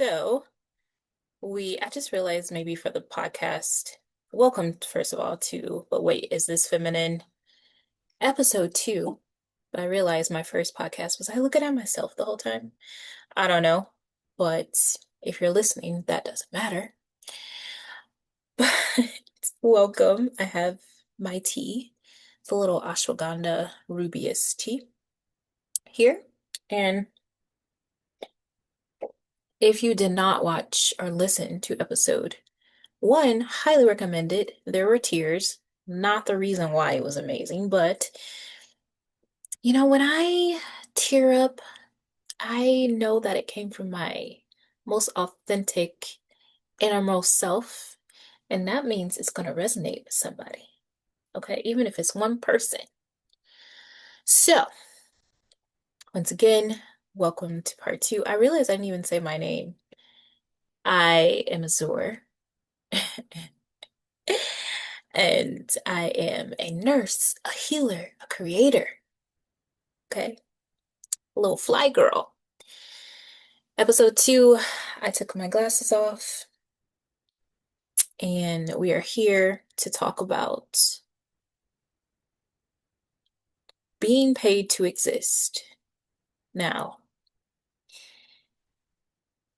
So I just realized maybe for the podcast, welcome first of all to, but wait, is this feminine? Episode 2. But I realized my first podcast was I looking at myself the whole time. I don't know, but if you're listening, that doesn't matter. But welcome. I have my tea. It's a little ashwagandha rubius tea here. And if you did not watch or listen to episode 1, highly recommended. There were tears. Not the reason why it was amazing, but when I tear up, I know that it came from my most authentic innermost self, and that means it's going to resonate with somebody. Okay, even if it's one person. So, once again, welcome to part 2. I realized I didn't even say my name. I am Azur. And I am a nurse, a healer, a creator. Okay. A little fly girl. Episode 2, I took my glasses off and we are here to talk about being paid to exist. Now,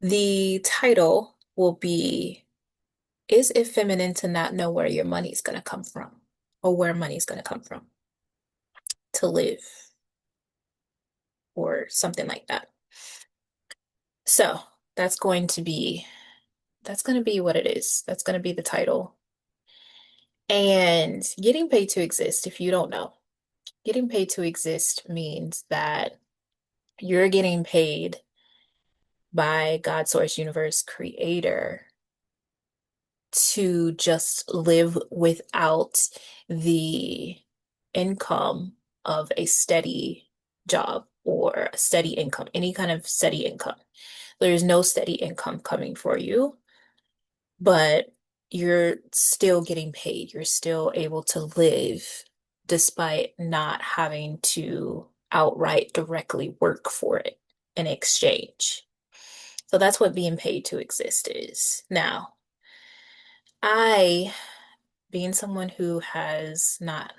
the title will be, Is it feminine to not know where your money's going to come from or where money's going to come from to live or something like that? So that's going to be what it is. That's going to be the title. And getting paid to exist, if you don't know, getting paid to exist means that you're getting paid by God, Source, Universe, Creator to just live without the income of a steady job or a steady income, any kind of steady income. There's no steady income coming for you, but you're still getting paid. You're still able to live despite not having to outright directly work for it in exchange. So that's what being paid to exist is. Now, I, being someone who has not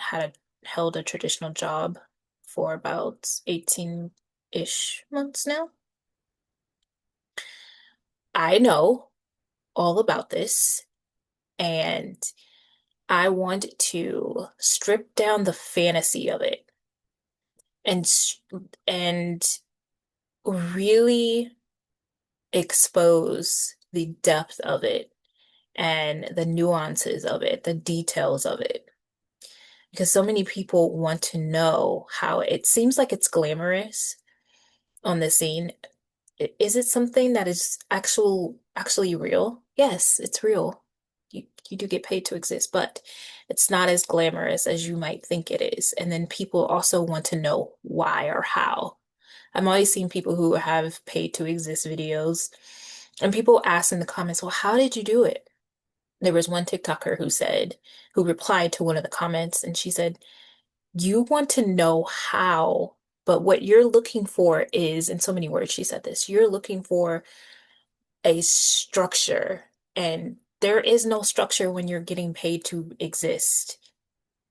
held a traditional job for about 18-ish months now, I know all about this and I want to strip down the fantasy of it and and really expose the depth of it and the nuances of it, the details of it. Because so many people want to know how it seems like it's glamorous on the scene. Is it something that is actually real? Yes, it's real. You do get paid to exist, but it's not as glamorous as you might think it is. And then people also want to know why or how. I'm always seeing people who have paid to exist videos, and people ask in the comments, well, how did you do it? There was one TikToker who replied to one of the comments, and she said, you want to know how, but what you're looking for is, in so many words, she said this, you're looking for a structure, and there is no structure when you're getting paid to exist.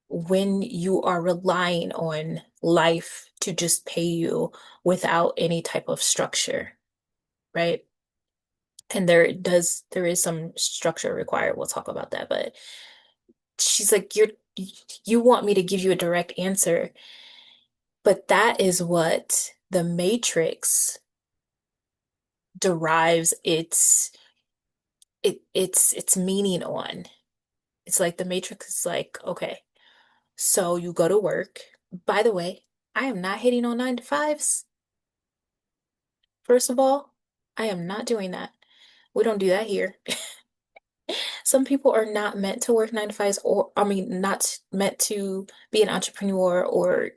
When you are relying on life to just pay you without any type of structure, right? And there is some structure required. We'll talk about that, but she's like, you want me to give you a direct answer, but that is what the Matrix derives its meaning on. It's like the Matrix is like, okay, so you go to work. By the way, I am not hitting on 9 to 5s. First of all, I am not doing that. We don't do that here. Some people are not meant to work 9 to 5s, or I mean, not meant to be an entrepreneur, or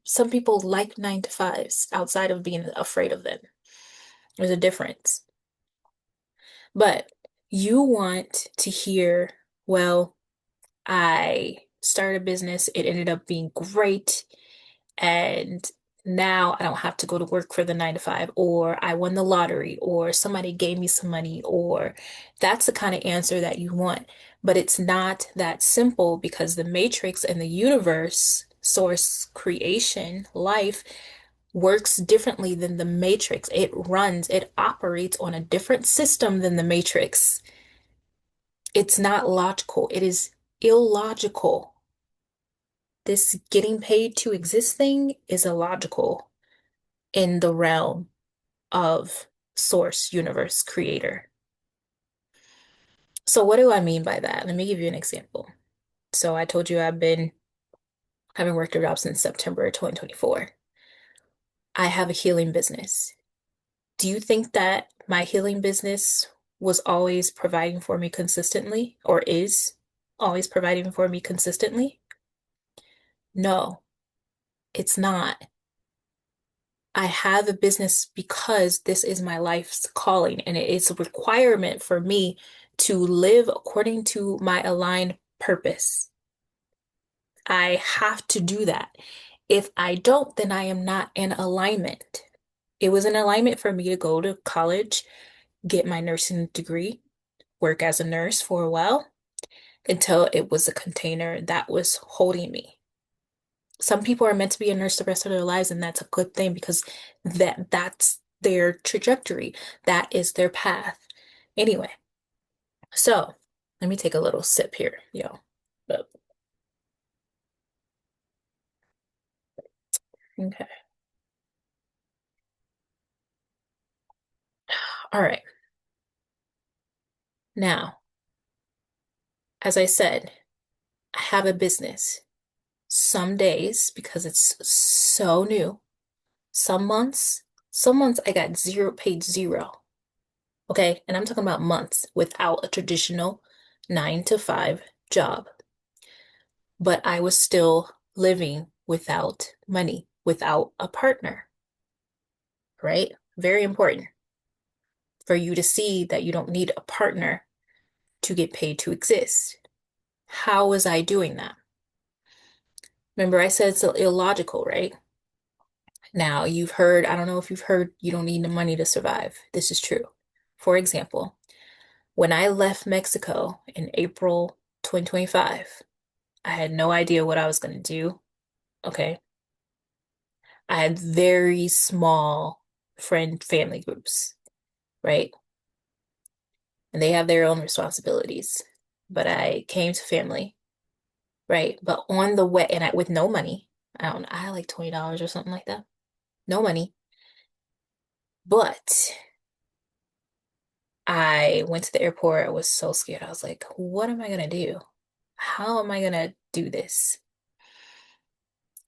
some people like 9 to 5s outside of being afraid of them. There's a difference. But you want to hear, well, I started a business, it ended up being great, and now I don't have to go to work for the 9 to 5, or I won the lottery, or somebody gave me some money, or that's the kind of answer that you want. But it's not that simple because the matrix and the universe, source, creation, life works differently than the matrix. It operates on a different system than the matrix. It's not logical, it is illogical. This getting paid to exist thing is illogical in the realm of source, universe, creator. So what do I mean by that? Let me give you an example. So I told you having worked a job since September 2024. I have a healing business. Do you think that my healing business was always providing for me consistently or is always providing for me consistently? No, it's not. I have a business because this is my life's calling and it is a requirement for me to live according to my aligned purpose. I have to do that. If I don't, then I am not in alignment. It was an alignment for me to go to college, get my nursing degree, work as a nurse for a while until it was a container that was holding me. Some people are meant to be a nurse the rest of their lives, and that's a good thing because that's their trajectory. That is their path. Anyway, so let me take a little sip here, yo. But, okay. All right. Now, as I said, I have a business. Some days, because it's so new, some months, some months I got zero, paid zero. Okay. And I'm talking about months without a traditional 9 to 5 job. But I was still living without money, without a partner, right? Very important for you to see that you don't need a partner to get paid to exist. How was I doing that? Remember, I said it's illogical, right? Now, I don't know if you've heard, you don't need the money to survive. This is true. For example, when I left Mexico in April 2025, I had no idea what I was going to do. Okay. I had very small family groups, right? And they have their own responsibilities. But I came to family, right? But on the way, with no money, I don't know, I had like $20 or something like that. No money. But I went to the airport. I was so scared. I was like, what am I gonna do? How am I gonna do this?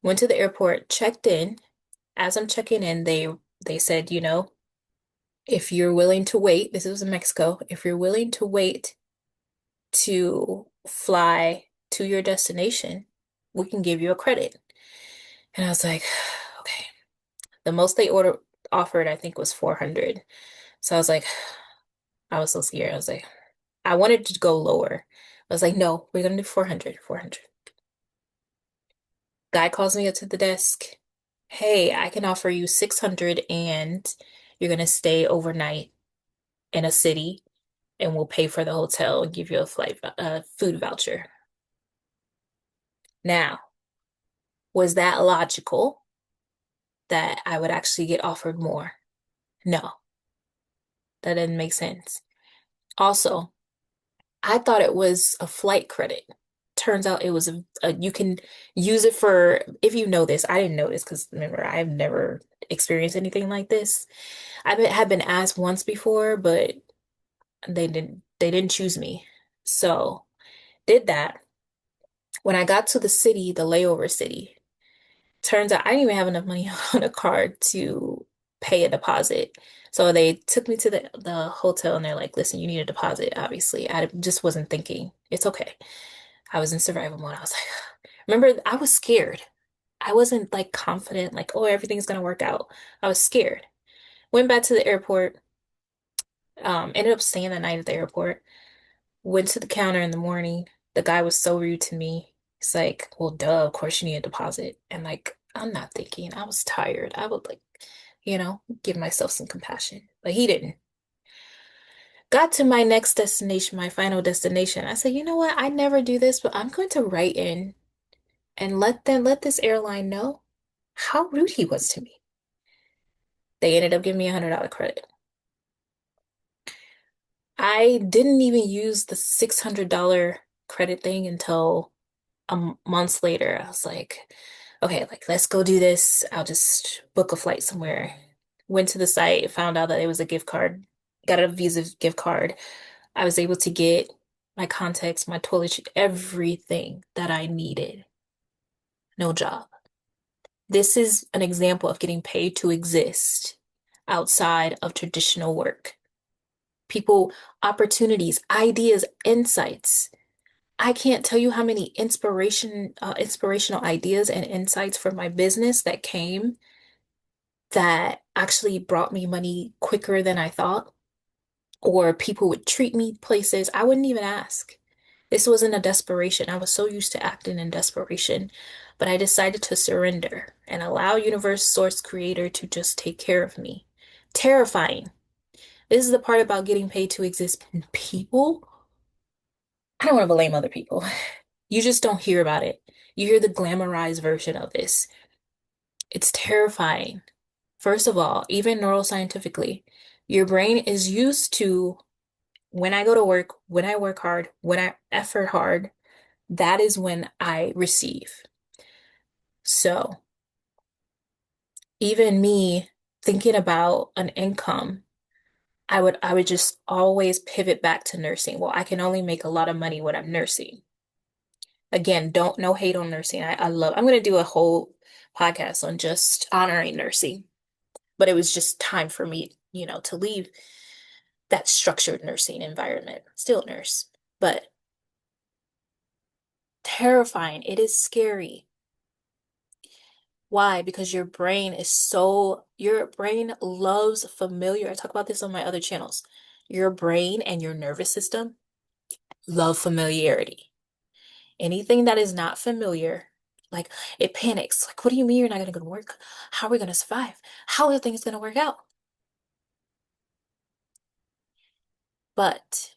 Went to the airport, checked in. As I'm checking in, they said, if you're willing to wait, this was in Mexico, if you're willing to wait to fly to your destination, we can give you a credit. And I was like, okay. The most they offered, I think, was 400. So I was like, I was so scared. I was like, I wanted to go lower. I was like, no, we're gonna do 400, 400. Guy calls me up to the desk. Hey, I can offer you 600 and you're gonna stay overnight in a city and we'll pay for the hotel and give you a food voucher. Now, was that logical that I would actually get offered more? No, that didn't make sense. Also, I thought it was a flight credit. Turns out it was you can use it for, if you know this, I didn't know this because remember, I've never experienced anything like this. Have been asked once before, but they didn't choose me. So did that. When I got to the city, the layover city, turns out I didn't even have enough money on a card to pay a deposit. So they took me to the hotel and they're like, listen, you need a deposit, obviously. I just wasn't thinking. It's okay. I was in survival mode. I was like, remember, I was scared. I wasn't like confident, like, oh, everything's gonna work out. I was scared. Went back to the airport, ended up staying that night at the airport, went to the counter in the morning. The guy was so rude to me. He's like, well, duh, of course you need a deposit. And like, I'm not thinking. I was tired. I would like, give myself some compassion. But he didn't. Got to my next destination, my final destination. I said, you know what? I never do this, but I'm going to write in and let this airline know how rude he was to me. They ended up giving me $100 credit. I didn't even use the $600 credit thing until months later. I was like, okay, like let's go do this. I'll just book a flight somewhere. Went to the site, found out that it was a gift card, got a Visa gift card. I was able to get my contacts, my toiletry, everything that I needed. No job. This is an example of getting paid to exist outside of traditional work. People, opportunities, ideas, insights. I can't tell you how many inspirational ideas and insights for my business that came that actually brought me money quicker than I thought, or people would treat me places I wouldn't even ask. This wasn't a desperation. I was so used to acting in desperation, but I decided to surrender and allow Universe Source Creator to just take care of me. Terrifying. This is the part about getting paid to exist. People, I don't want to blame other people. You just don't hear about it. You hear the glamorized version of this. It's terrifying. First of all, even neuroscientifically, your brain is used to when I go to work, when I work hard, when I effort hard, that is when I receive. So even me thinking about an income, I would just always pivot back to nursing. Well, I can only make a lot of money when I'm nursing. Again, don't no hate on nursing. I'm gonna do a whole podcast on just honoring nursing. But it was just time for me, to leave that structured nursing environment. Still nurse, but terrifying. It is scary. Why? Because your brain loves familiar. I talk about this on my other channels. Your brain and your nervous system love familiarity. Anything that is not familiar, like it panics. Like, what do you mean you're not going to go to work? How are we going to survive? How are things going to work out? But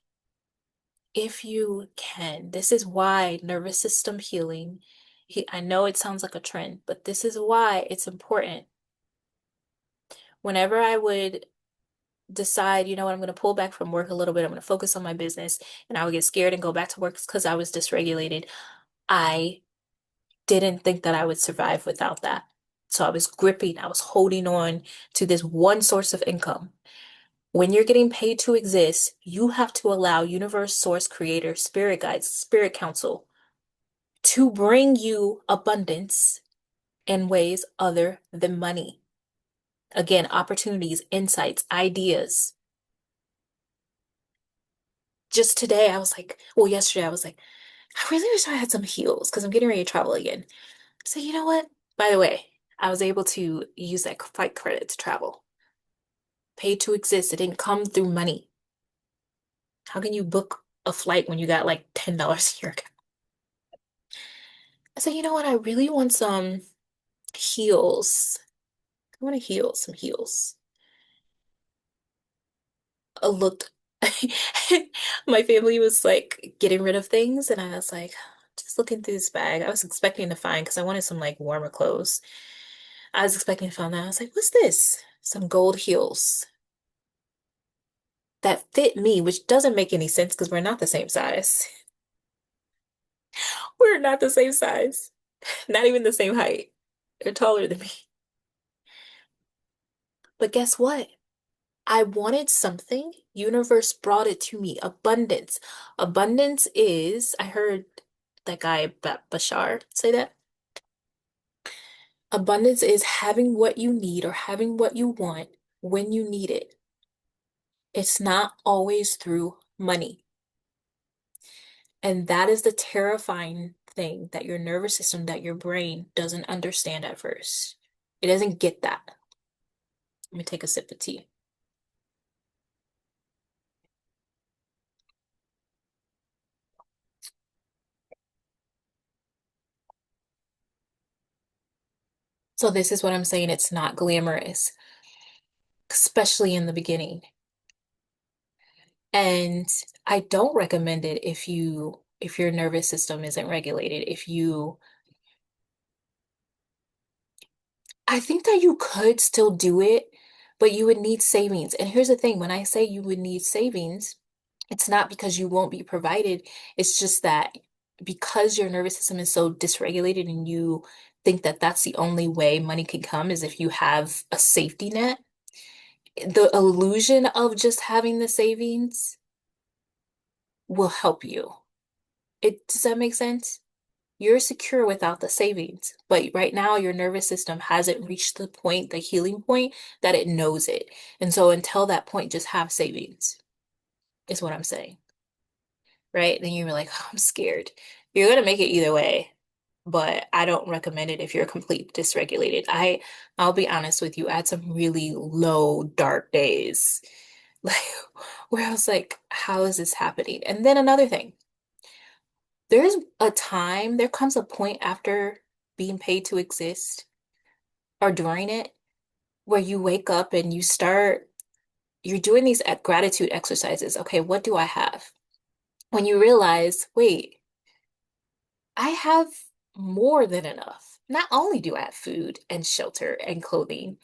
if you can, this is why nervous system healing, I know it sounds like a trend, but this is why it's important. Whenever I would decide, you know what, I'm going to pull back from work a little bit, I'm going to focus on my business, and I would get scared and go back to work because I was dysregulated, I didn't think that I would survive without that. So I was holding on to this one source of income. When you're getting paid to exist, you have to allow universe, source, creator, spirit guides, spirit council to bring you abundance in ways other than money. Again, opportunities, insights, ideas. Just today, I was like, well, yesterday, I was like, I really wish I had some heels because I'm getting ready to travel again. So, you know what? By the way, I was able to use that flight credit to travel. Paid to exist. It didn't come through money. How can you book a flight when you got like $10 a year? I said, you know what? I really want some heels. I want to heal some heels. Looked my family was like getting rid of things and I was like just looking through this bag. I was expecting to find because I wanted some like warmer clothes. I was expecting to find that. I was like, what's this? Some gold heels that fit me, which doesn't make any sense because we're not the same size. We're not the same size. Not even the same height. They're taller than me. But guess what? I wanted something. Universe brought it to me. Abundance. Abundance is, I heard that guy Bashar say that. Abundance is having what you need or having what you want when you need it. It's not always through money. And that is the terrifying thing that your nervous system, that your brain doesn't understand at first. It doesn't get that. Let me take a sip of tea. So this is what I'm saying. It's not glamorous, especially in the beginning. And I don't recommend it if your nervous system isn't regulated. If you I think that you could still do it, but you would need savings. And here's the thing, when I say you would need savings, it's not because you won't be provided. It's just that because your nervous system is so dysregulated and you think that that's the only way money can come is if you have a safety net, the illusion of just having the savings will help you. Does that make sense? You're secure without the savings, but right now your nervous system hasn't reached the point, the healing point that it knows it. And so until that point, just have savings, is what I'm saying, right? Then you're like, oh, I'm scared. You're gonna make it either way, but I don't recommend it if you're complete dysregulated. I'll be honest with you, I had some really low, dark days, like where I was like, how is this happening? And then another thing. There comes a point after being paid to exist or during it where you wake up and you're doing these gratitude exercises. Okay, what do I have? When you realize, wait, I have more than enough. Not only do I have food and shelter and clothing,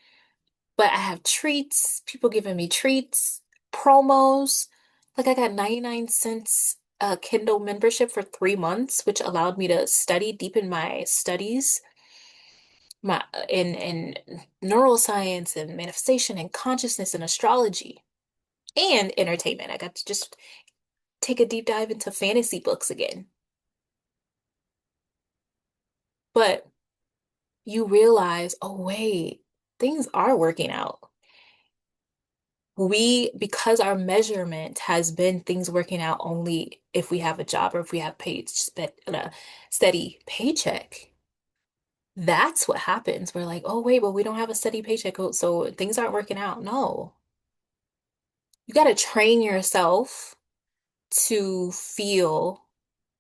but I have treats, people giving me treats, promos. Like I got 99 cents Kindle membership for 3 months, which allowed me to deepen my studies my in neuroscience and manifestation and consciousness and astrology and entertainment. I got to just take a deep dive into fantasy books again. But you realize, oh wait, things are working out. Because our measurement has been things working out only if we have a job or if we have a steady paycheck. That's what happens. We're like, oh wait, but we don't have a steady paycheck, so things aren't working out. No, you got to train yourself to feel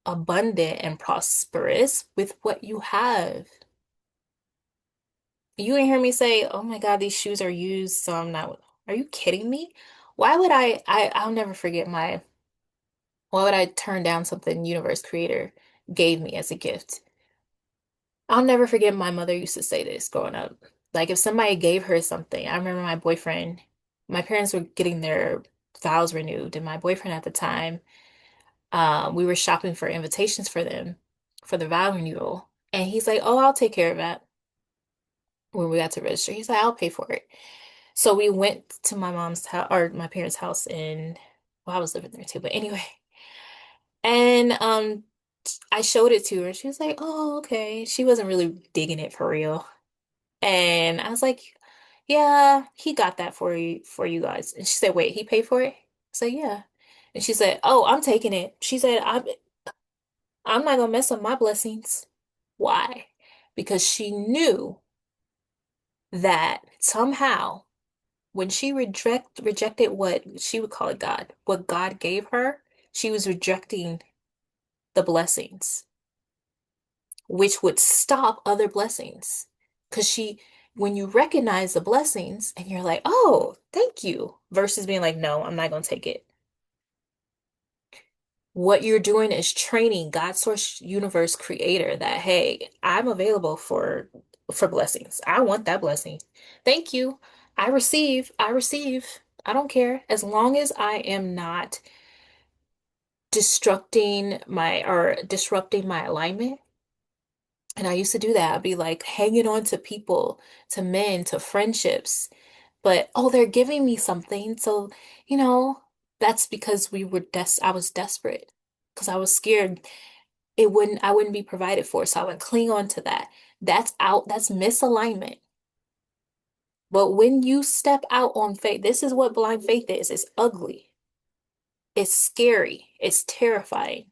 abundant and prosperous with what you have. You didn't hear me say, "Oh my God, these shoes are used, so I'm not." Are you kidding me? I'll never forget why would I turn down something Universe Creator gave me as a gift? I'll never forget my mother used to say this growing up. Like if somebody gave her something, I remember my parents were getting their vows renewed, and my boyfriend at the time, we were shopping for invitations for them for the vow renewal. And he's like, "Oh, I'll take care of that." When we got to register, he's like, "I'll pay for it." So we went to my mom's house or my parents' house well, I was living there too, but anyway. And I showed it to her and she was like, "Oh, okay." She wasn't really digging it for real. And I was like, "Yeah, he got that for you guys." And she said, "Wait, he paid for it?" I said, "Yeah." And she said, "Oh, I'm taking it." She said, I'm not gonna mess up my blessings." Why? Because she knew that somehow when she rejected what she would call it God, what God gave her, she was rejecting the blessings, which would stop other blessings. Because when you recognize the blessings and you're like, "Oh, thank you," versus being like, "No, I'm not gonna take it." What you're doing is training God source universe creator that, hey, I'm available for blessings. I want that blessing. Thank you. I receive. I receive. I don't care. As long as I am not disrupting my alignment. And I used to do that. I'd be like hanging on to people, to men, to friendships. But oh, they're giving me something. So, you know, that's because I was desperate because I was scared I wouldn't be provided for. So I would cling on to that. That's misalignment. But when you step out on faith, this is what blind faith is. It's ugly. It's scary. It's terrifying,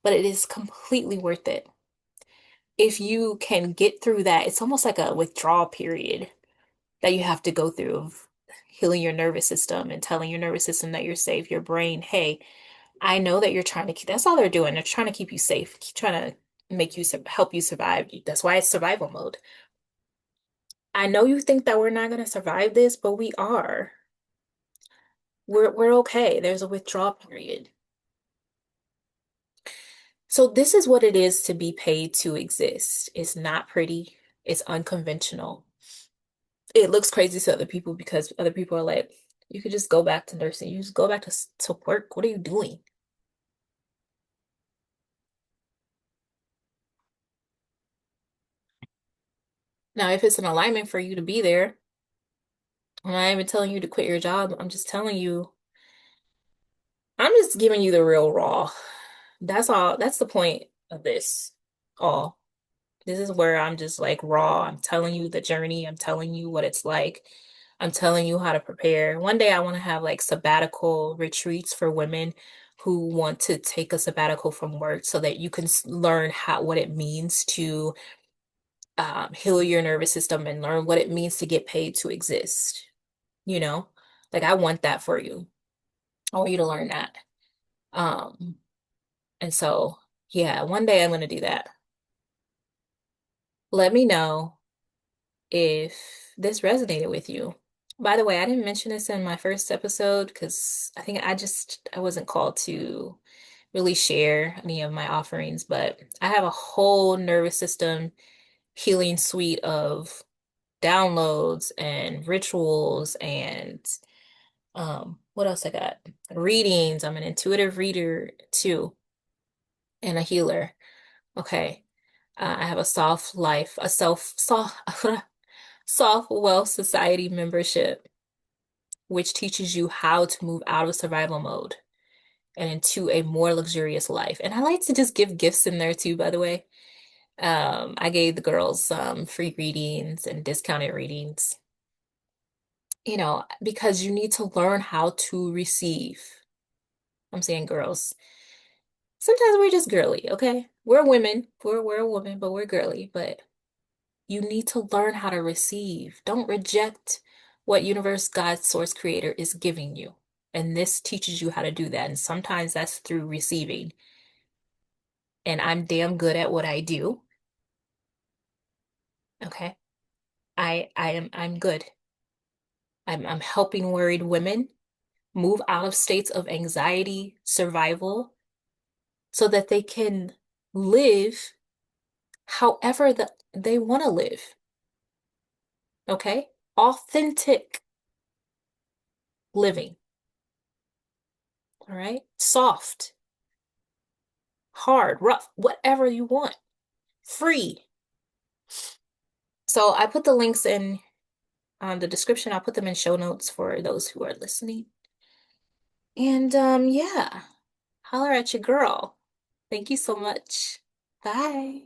but it is completely worth it. If you can get through that, it's almost like a withdrawal period that you have to go through of healing your nervous system and telling your nervous system that you're safe, your brain, hey, I know that you're trying to keep, that's all they're doing. They're trying to keep you safe, trying to help you survive. That's why it's survival mode. I know you think that we're not going to survive this, but we are. We're okay. There's a withdrawal period. So this is what it is to be paid to exist. It's not pretty. It's unconventional. It looks crazy to other people because other people are like, you could just go back to nursing. You just go back to work. What are you doing? Now, if it's an alignment for you to be there, I'm not even telling you to quit your job. I'm just telling you, I'm just giving you the real raw. That's all. That's the point of this. All. This is where I'm just like raw. I'm telling you the journey. I'm telling you what it's like. I'm telling you how to prepare. One day I want to have like sabbatical retreats for women who want to take a sabbatical from work so that you can learn how what it means to heal your nervous system and learn what it means to get paid to exist. You know, like I want that for you. I want you to learn that. Um, and so yeah, one day I'm going to do that. Let me know if this resonated with you. By the way, I didn't mention this in my first episode because I think I wasn't called to really share any of my offerings, but I have a whole nervous system healing suite of downloads and rituals and what else I got? Readings. I'm an intuitive reader too and a healer. Okay. I have a soft life, a soft wealth society membership which teaches you how to move out of survival mode and into a more luxurious life. And I like to just give gifts in there too, by the way. I gave the girls some free readings and discounted readings, because you need to learn how to receive. I'm saying girls. Sometimes we're just girly, okay? We're women. We're a woman, but we're girly. But you need to learn how to receive. Don't reject what universe, God, source, creator is giving you. And this teaches you how to do that. And sometimes that's through receiving. And I'm damn good at what I do. Okay. I'm good. I'm helping worried women move out of states of anxiety, survival, so that they can live however they want to live. Okay? Authentic living. All right? Soft, hard, rough, whatever you want. Free. So I put the links in the description. I'll put them in show notes for those who are listening. And yeah, holler at your girl. Thank you so much. Bye.